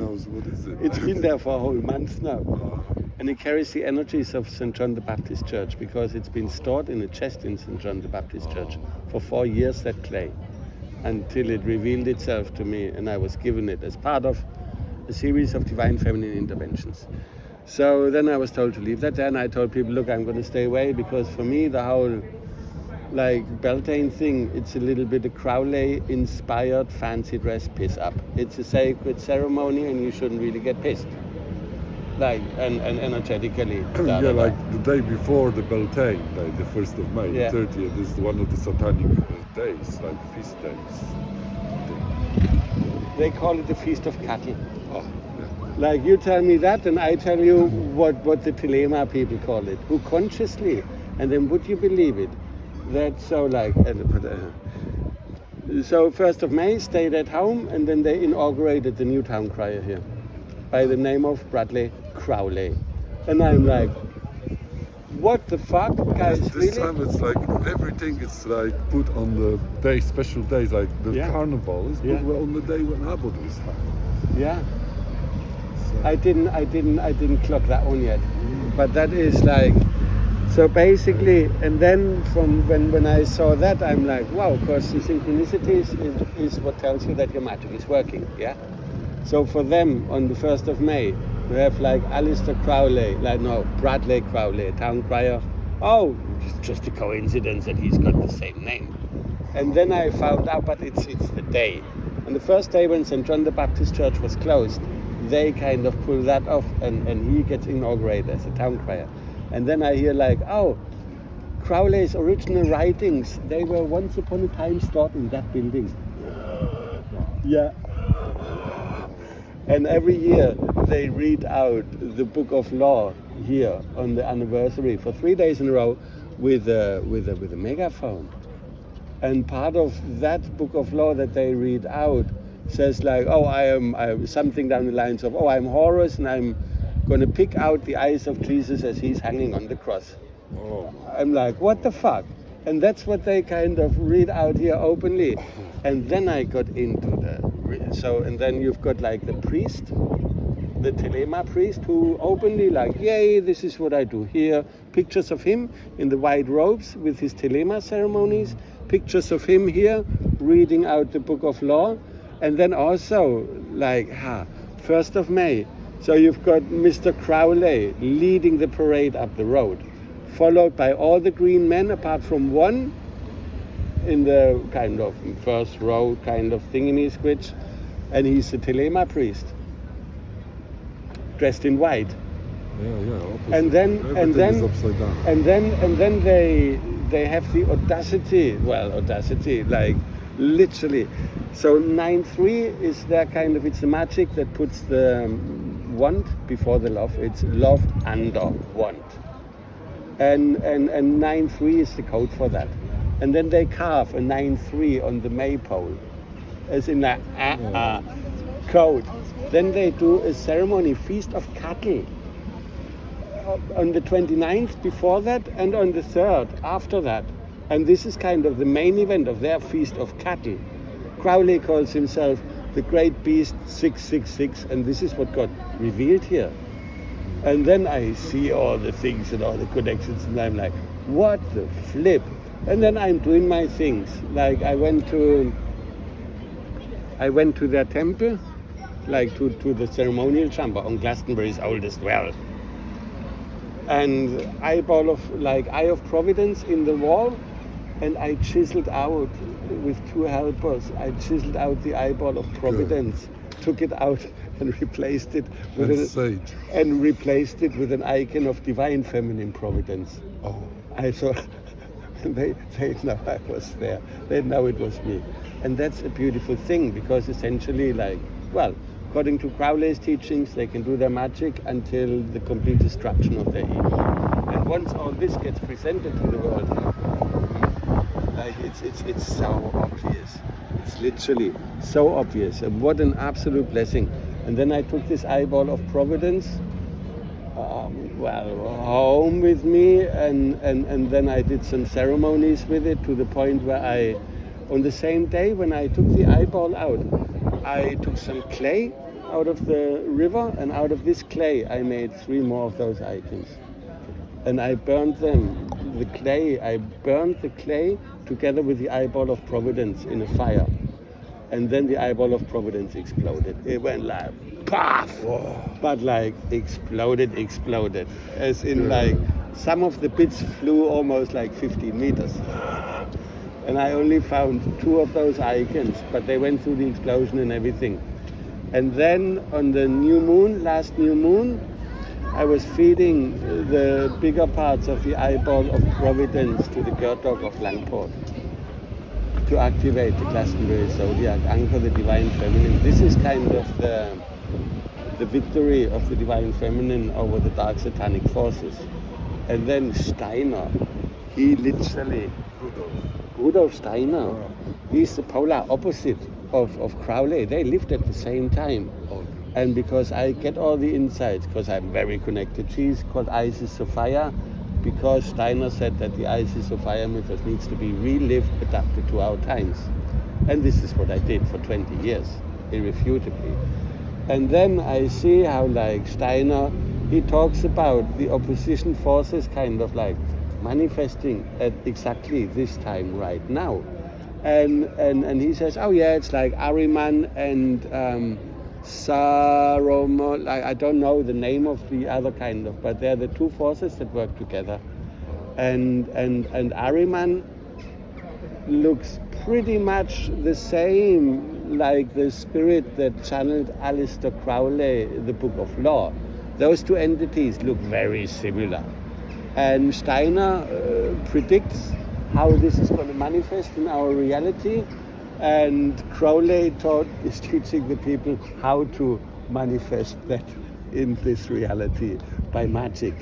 knows what is it. It's been there for a whole month now. Oh. And it carries the energies of St. John the Baptist Church because it's been stored in a chest in St. John the Baptist Church for 4 years, that clay, until it revealed itself to me and I was given it as part of a series of divine feminine interventions. So then I was told to leave that there, and I told people, look, I'm going to stay away because for me the whole Beltane thing, it's a little bit a Crowley inspired fancy dress piss up. It's a sacred ceremony and you shouldn't really get pissed. And energetically. Yeah, like the day before the Beltane, like the 1st of May, Yeah. the 30th, is one of the satanic days, like feast days. They call it the Feast of Cattle. Oh, yeah. Like you tell me that and I tell you what the Telema people call it, who consciously, and then would you believe it, that so 1st of May stayed at home and then they inaugurated the new town crier here by the name of Bradley Crowley. And I'm like, what the fuck, guys, This really? time it's like everything is like put on the day, special days, like the Yeah. carnival is put Yeah. on the day when Abbott was hanged. Yeah. So, I didn't clock that one yet, but that is like, so basically, and then from when I saw that, I'm like, wow, because the synchronicities is what tells you that your magic is working, yeah? So for them, on the 1st of May, we have like Alistair Crowley, Bradley Crowley, town crier. Oh, it's just a coincidence that he's got the same name. And then I found out, but it's the day. On the first day when St. John the Baptist Church was closed, they kind of pull that off and he gets inaugurated as a town crier. And then I hear like, oh, Crowley's original writings, they were once upon a time stored in that building. Yeah. And every year they read out the Book of Law here on the anniversary for 3 days in a row with a megaphone. And part of that Book of Law that they read out says like, oh, I am something down the lines of, oh, I'm Horus and I'm going to pick out the eyes of Jesus as he's hanging on the cross. oh, I'm like, what the fuck? And that's what they kind of read out here openly. And then I got into and then you've got like the priest, the Telema priest, who openly like, yay, this is what I do here. Pictures of him in the white robes with his Telema ceremonies. Pictures of him here reading out the Book of Law. And then also like, 1st of May. So you've got Mr. Crowley leading the parade up the road, followed by all the green men apart from one in the kind of first row kind of thingy-squitch, and he's a Telema priest, dressed in white. yeah, opposite. And then Everything is upside down. and then they have the audacity, like literally. So 9-3 is their kind of, it's the magic that puts the wand before the love. It's love under wand. And 9-3 is the code for that. And then they carve a 9-3 on the maypole, as in a code. Then they do a ceremony, Feast of Cattle, on the 29th before that, and on the 3rd after that. And this is kind of the main event of their Feast of Cattle. Crowley calls himself the Great Beast 666, and this is what got revealed here. And then I see all the things and all the connections, and I'm like, what the flip? And then I'm doing my things. Like I went to their temple, like to the ceremonial chamber on Glastonbury's oldest well. And Eye of Providence in the wall, and I chiseled out with 2 helpers. I chiseled out the eyeball of Providence, took it out and replaced it with an icon of divine feminine providence. Oh. They know I was there. They know it was me. And that's a beautiful thing because essentially according to Crowley's teachings, they can do their magic until the complete destruction of their ego. And once all this gets presented to the world, it's so obvious. It's literally so obvious. And what an absolute blessing. And then I took this eyeball of Providence home with me, and then I did some ceremonies with it to the point where on the same day when I took the eyeball out, I took some clay out of the river, and out of this clay I made 3 more of those icons. And I burned them, I burned the clay together with the eyeball of Providence in a fire. And then the eyeball of Providence exploded. It went like, paf! Whoa. But like exploded. As in Yeah. like, some of the bits flew almost like 15 meters. And I only found 2 of those icons, but they went through the explosion and everything. And then on the last new moon, I was feeding the bigger parts of the eyeball of Providence to the Gerdog of Langport to activate the Glastonbury zodiac, anchor the divine feminine. This is kind of the victory of the divine feminine over the dark satanic forces. And then Steiner, he literally, Rudolf Steiner, Wow. he's the polar opposite of Crowley. They lived at the same time. Oh. And because I get all the insights, because I'm very connected, she's called Isis Sophia, because Steiner said that the Isis Sophia mythos needs to be relived, adapted to our times. And this is what I did for 20 years, irrefutably. And then I see how like Steiner, he talks about the opposition forces kind of like manifesting at exactly this time right now. And he says, oh yeah, it's like Ahriman and Saruman, I don't know the name of the other kind of, but they're the 2 forces that work together. And Ahriman looks pretty much the same like the spirit that channeled Aleister Crowley, the Book of Law. Those 2 entities look very similar. And Steiner predicts how this is going to manifest in our reality. And Crowley is teaching the people how to manifest that in this reality by magic.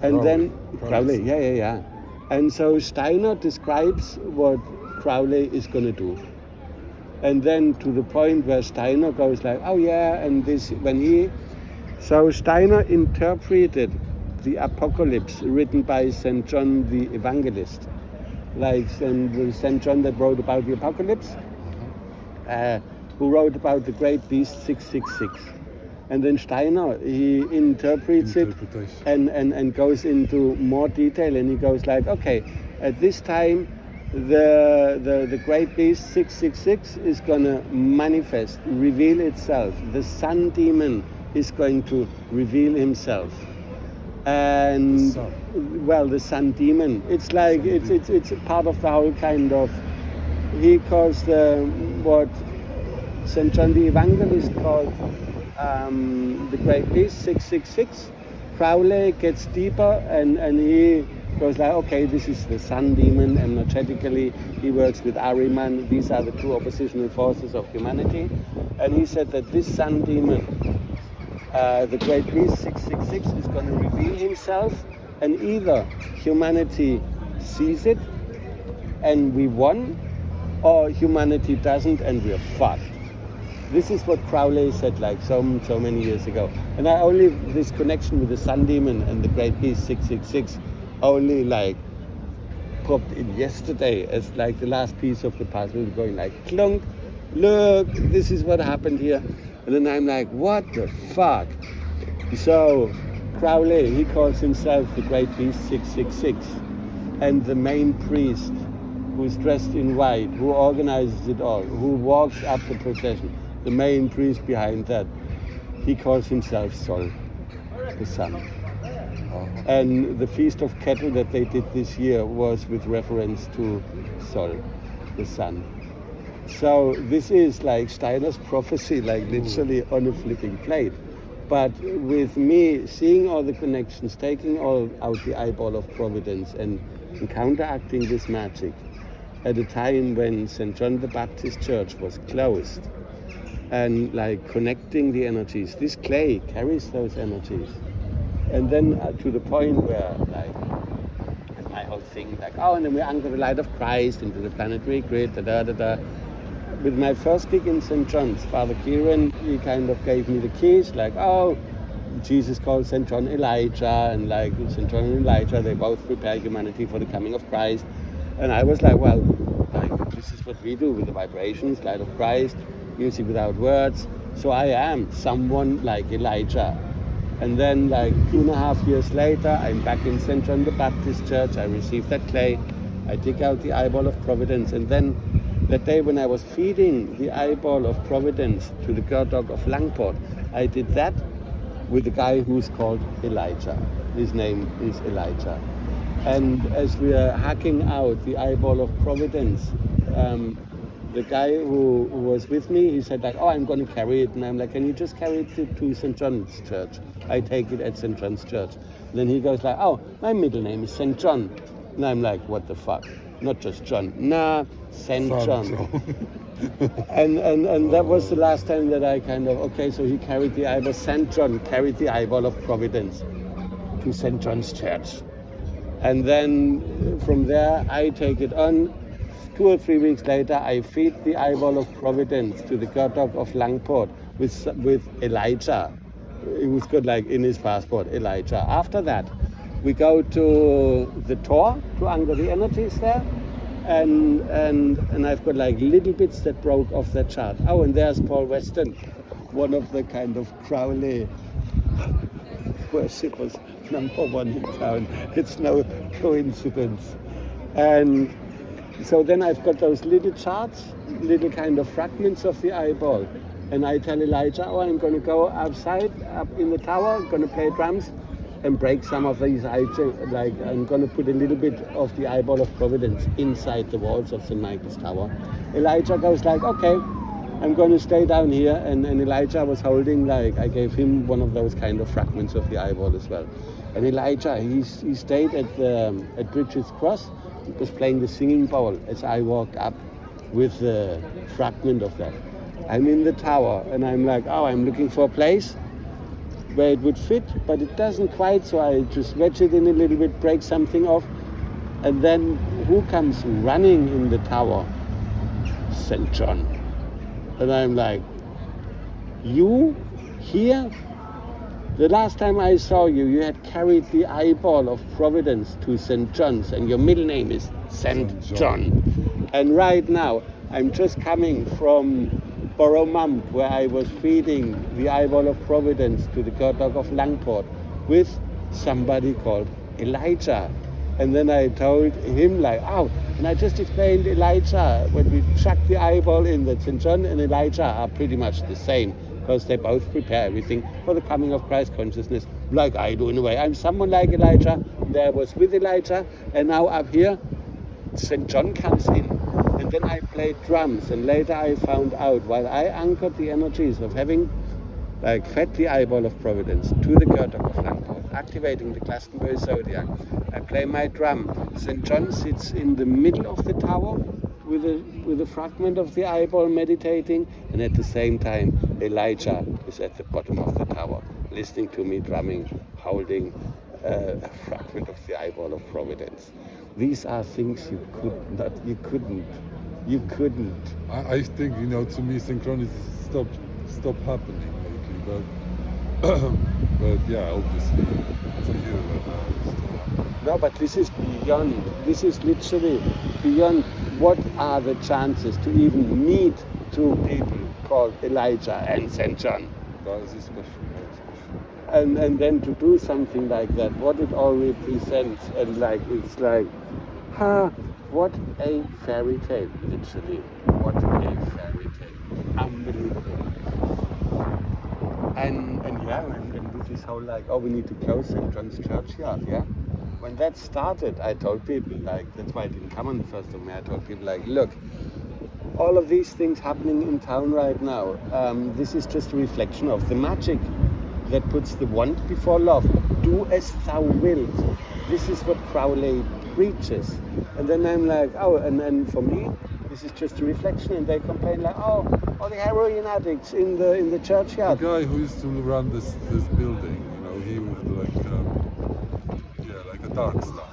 And then Crowley, yeah. And so Steiner describes what Crowley is going to do. And then to the point where Steiner goes like, oh yeah, and this, so Steiner interpreted the Apocalypse written by St. John the Evangelist. Like St. John that wrote about the Apocalypse, who wrote about the great beast 666. And then Steiner, he interprets it and goes into more detail, and he goes like, okay, at this time, the great beast 666 is going to manifest, reveal itself. The sun demon is going to reveal himself. And the sun demon, it's like it's a part of the whole kind of, he calls what St. John the Evangelist called the great beast 666. Crowley gets deeper and he goes like, okay, this is the sun demon. Energetically he works with Ahriman. These are the 2 oppositional forces of humanity. And he said that this sun demon, the great beast 666, is going to reveal himself, and either humanity sees it and we won, or humanity doesn't and we're fucked. This is what Crowley said like so many years ago. And I only, this connection with the sun demon and the great beast 666 only like popped in yesterday as like the last piece of the puzzle, going like clunk, look, this is what happened here. And then I'm like, what the fuck? So Crowley, he calls himself the great beast 666. And the main priest, who's dressed in white, who organizes it all, who walks up the procession, the main priest behind that, he calls himself Sol, the sun. And the Feast of Cattle that they did this year was with reference to Sol, the sun. So this is like Steiner's prophecy, like literally on a flipping plate. But with me seeing all the connections, taking all out the eyeball of Providence and counteracting this magic at a time when St. John the Baptist Church was closed, and like connecting the energies, this clay carries those energies. And then to the point where like my whole thing, like, oh, and then we anchor the light of Christ into the planetary grid, With my first gig in St. John's, Father Kieran, he kind of gave me the keys, like, oh, Jesus called St. John Elijah, and like St. John and Elijah, they both prepare humanity for the coming of Christ. And I was like, well, like, this is what we do with the vibrations, light of Christ, music without words. So I am someone like Elijah. And then like 2.5 years later, I'm back in St. John the Baptist Church. I receive that clay. I dig out the eyeball of providence. And then that day when I was feeding the eyeball of providence to the girl dog of Langport, I did that with a guy who's called Elijah. His name is Elijah. And as we are hacking out the eyeball of providence, the guy who was with me, he said like, oh, I'm going to carry it. And I'm like, can you just carry it to St. John's Church? I take it at St. John's Church. Then he goes like, oh, my middle name is St. John. And I'm like, what the fuck? Not just John. Nah, St. John. and that was the last time that I kind of, okay, so he carried the eyeball, St. John carried the eyeball of providence to St. John's Church. And then from there, I take it on. 2 or 3 weeks later, I feed the eyeball of providence to the god dog of Langport with Elijah. It was good, like in his passport, Elijah. After that, we go to the Tor to anchor the energies there, and I've got like little bits that broke off that chart. Oh, and there's Paul Weston, one of the kind of Crowley worshippers, #1 in town. It's no coincidence. And so then I've got those little charts, little kind of fragments of the eyeball. And I tell Elijah, oh, I'm going to go outside, up in the tower, I'm going to play drums and break some of these eyeballs. Like, I'm going to put a little bit of the eyeball of providence inside the walls of St. Michael's Tower. Elijah goes like, okay, I'm going to stay down here. And Elijah was holding, like, I gave him one of those kind of fragments of the eyeball as well. And Elijah, he stayed at Bridget's Cross, was playing the singing bowl as I walked up with the fragment of that. I'm in the tower and I'm like, oh, I'm looking for a place where it would fit, but it doesn't quite, so I just wedge it in a little bit, break something off, and then who comes running in the tower? St. John. And I'm like, you here? The last time I saw you, you had carried the eyeball of providence to St. John's, and your middle name is St. John. And right now, I'm just coming from Boromump, where I was feeding the eyeball of providence to the god dog of Langport with somebody called Elijah. And then I told him like, oh, and I just explained Elijah, when we chuck the eyeball in, that St. John and Elijah are pretty much the same, because they both prepare everything for the coming of Christ consciousness, like I do in a way. I'm someone like Elijah, there I was with Elijah, and now up here, St. John comes in. And then I played drums, and later I found out, while I anchored the energies of having like fed the eyeball of providence to the god dog of Langport, activating the Glastonbury zodiac, I play my drum. St. John sits in the middle of the tower with a fragment of the eyeball meditating, and at the same time Elijah is at the bottom of the tower listening to me drumming, holding a fragment of the eyeball of providence. These are things you couldn't. I think, to me, synchronicity stopped happening lately, but yeah, obviously, to you, it's still happening. No, but this is beyond. This is literally beyond. What are the chances to even meet two people called Elijah and St. John? That is special, very special. And then to do something like that, what it all represents, and like it's like, what a fairy tale, literally. What a fairy tale. Unbelievable. And with this whole like, oh, we need to close St. John's churchyard, yeah? When that started, I told people, like, that's why I didn't come on the 1st of May, I told people, like, look, all of these things happening in town right now, this is just a reflection of the magic that puts the want before love. Do as thou wilt. This is what Crowley preaches. And then I'm like, oh, and for me, this is just a reflection. And they complain like, oh, all the heroin addicts in the churchyard. The guy who used to run this building, he was like a dark stuff.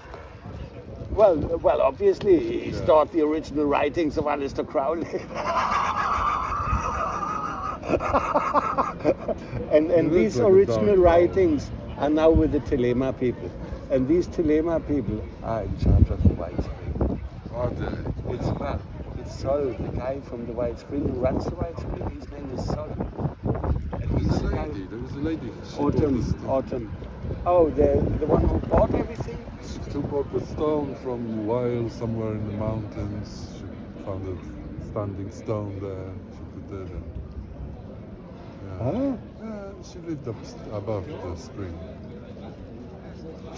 Well, obviously, he stored the original writings of Aleister Crowley. and these like original writings are now with the Telema people. And these Telema people are in charge of the White Spring. Are they? It's Sol, the guy from the White Spring who runs the White Spring. His name is Sol. This lady, there was a lady. She bought this stone. Autumn. Oh, the one who bought everything? She bought the stone from Wales, somewhere in the mountains. She found a standing stone there. She put it in. Ah. Yeah, she lived above the spring.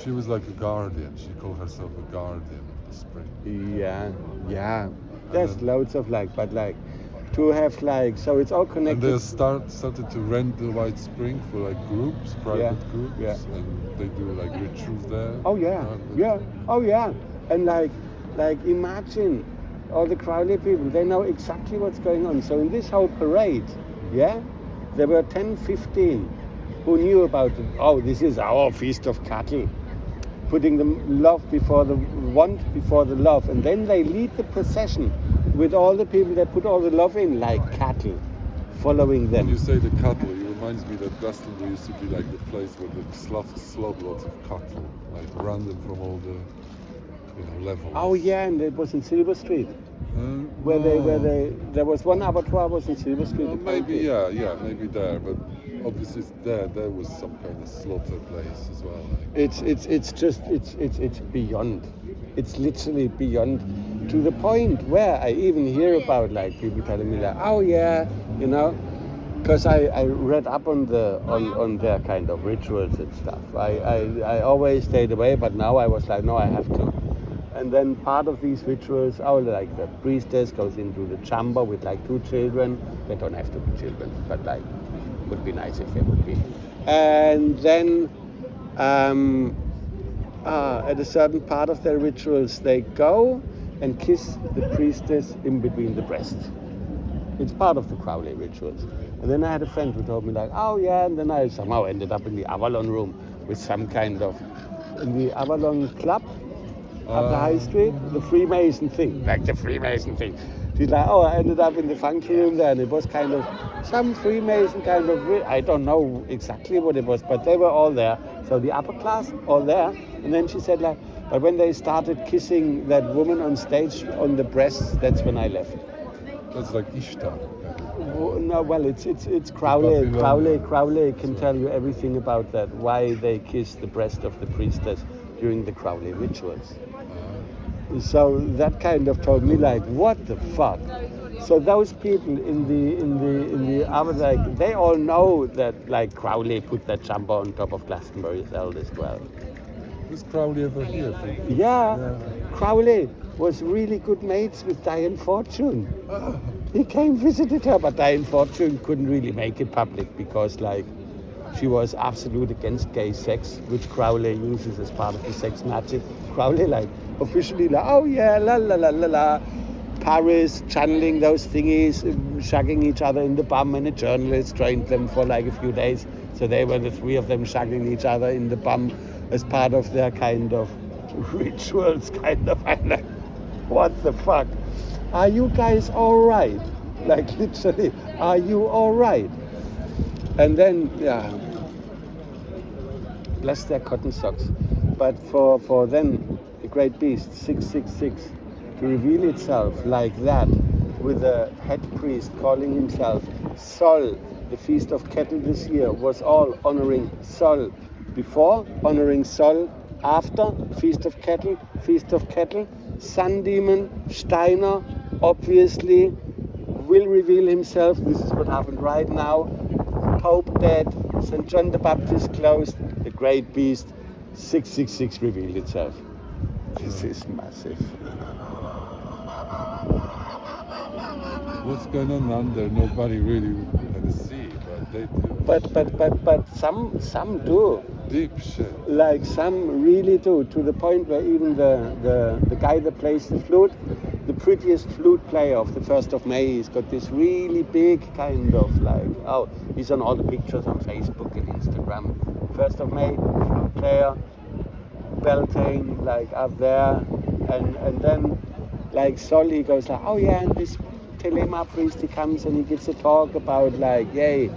She was like a guardian. She called herself a guardian of the spring. Yeah. There's loads of to have so it's all connected. And they started to rent the White Spring for groups, private groups, and they do rituals there. Oh yeah. Oh yeah. And imagine all the Crowley people, they know exactly what's going on. So in this whole parade, there were 10, 15 who knew about it. Oh, this is our feast of cattle. Putting the love before the want before the love. And then they lead the procession with all the people that put all the love in, like cattle, following them. When you say the cattle, it reminds me that Glastonbury used to be the place where they slaughter lots of cattle, random from all the levels. Oh yeah, and it was in Silver Street. Where no. there was one abattoir was in Silver Street. Maybe maybe there, but obviously there was some kind of slaughter place as well. It's beyond. It's literally beyond, to the point where I even hear about people telling me oh yeah, because I read up on their kind of rituals and stuff. I always stayed away, but now I was no, I have to. And then part of these rituals, the priestess goes into the chamber with 2 children. They don't have to be children, but would be nice if they would be. And then at a certain part of their rituals, they go and kiss the priestess in between the breasts. It's part of the Crowley rituals. And then I had a friend who told me oh yeah, and then I somehow ended up in the Avalon room with some kind of, in the Avalon club up the high street, the Freemason thing, the Freemason thing. She's I ended up in the function room there, and it was kind of some Freemason kind of, I don't know exactly what it was, but they were all there. So the upper class, all there. And then she said but when they started kissing that woman on stage on the breasts, that's when I left. That's like Ishtar. No, well, it's Crowley. Crowley can tell you everything about that, why they kiss the breast of the priestess during the Crowley rituals. So that kind of told me what the fuck. So those people in the other they all know that Crowley put that chamber on top of Glastonbury's eldest well. Was Crowley ever here? Yeah. Crowley was really good mates with Diane Fortune. He came visited her, but Diane Fortune couldn't really make it public because she was absolute against gay sex, which Crowley uses as part of the sex magic. Crowley officially oh yeah, la la la la la. Paris channeling those thingies, shagging each other in the bum, and a journalist trained them for a few days. So they were the 3 of them shagging each other in the bum as part of their kind of rituals, I'm what the fuck? Are you guys alright? Literally, are you alright? And then, bless their cotton socks. But for then, the great beast, 666, to reveal itself like that, with a head priest calling himself Sol. The Feast of Kettle this year was all honoring Sol. Before, honoring Sol. After, Feast of Kettle. Sun Demon, Steiner, obviously, will reveal himself. This is what happened right now. Pope dead, St. John the Baptist closed, the great beast, 666 revealed itself. This is massive. What's going on under? Nobody really can see, but they do. But some do. Deep shit. Some really do, to the point where even the guy that plays the flute, the prettiest flute player of the 1st of May, he's got this really big kind of he's on all the pictures on Facebook and Instagram. 1st of May, flute player, belting up there, and then Sol, he goes oh yeah, and this Telema priest, he comes and he gives a talk about yay,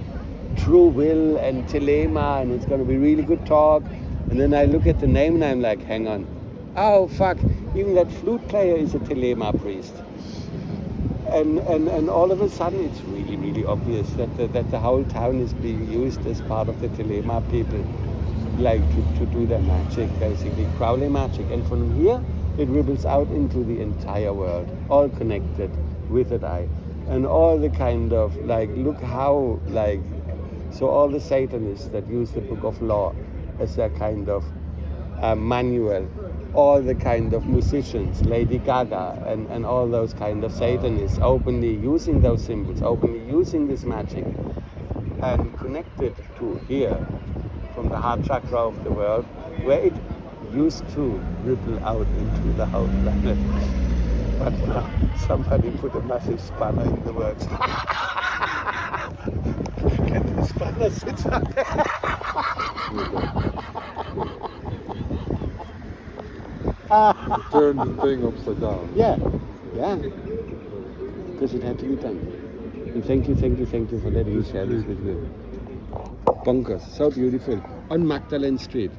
true will and Telema, and it's going to be really good talk. And then I look at the name and I'm hang on, oh fuck, even that flute player is a Telema priest. and all of a sudden it's really, really obvious that the whole town is being used as part of the Telema people, like to do their magic, basically Crowley magic. And from here it ripples out into the entire world, all connected with that eye. And all the kind of, like, look how, like, so all the Satanists that use the Book of Law as their kind of manual, all the kind of musicians, Lady Gaga and all those kind of Satanists openly using those symbols, openly using this magic, and connected to here, from the heart chakra of the world, where it used to ripple out into the whole planet. But now somebody put a massive spanner in the works. And the spanner sits up there. Turn the thing upside down. Yeah, because it had to be done. And thank you for letting me share this with you. Bonkers, so beautiful. On Magdalene Street.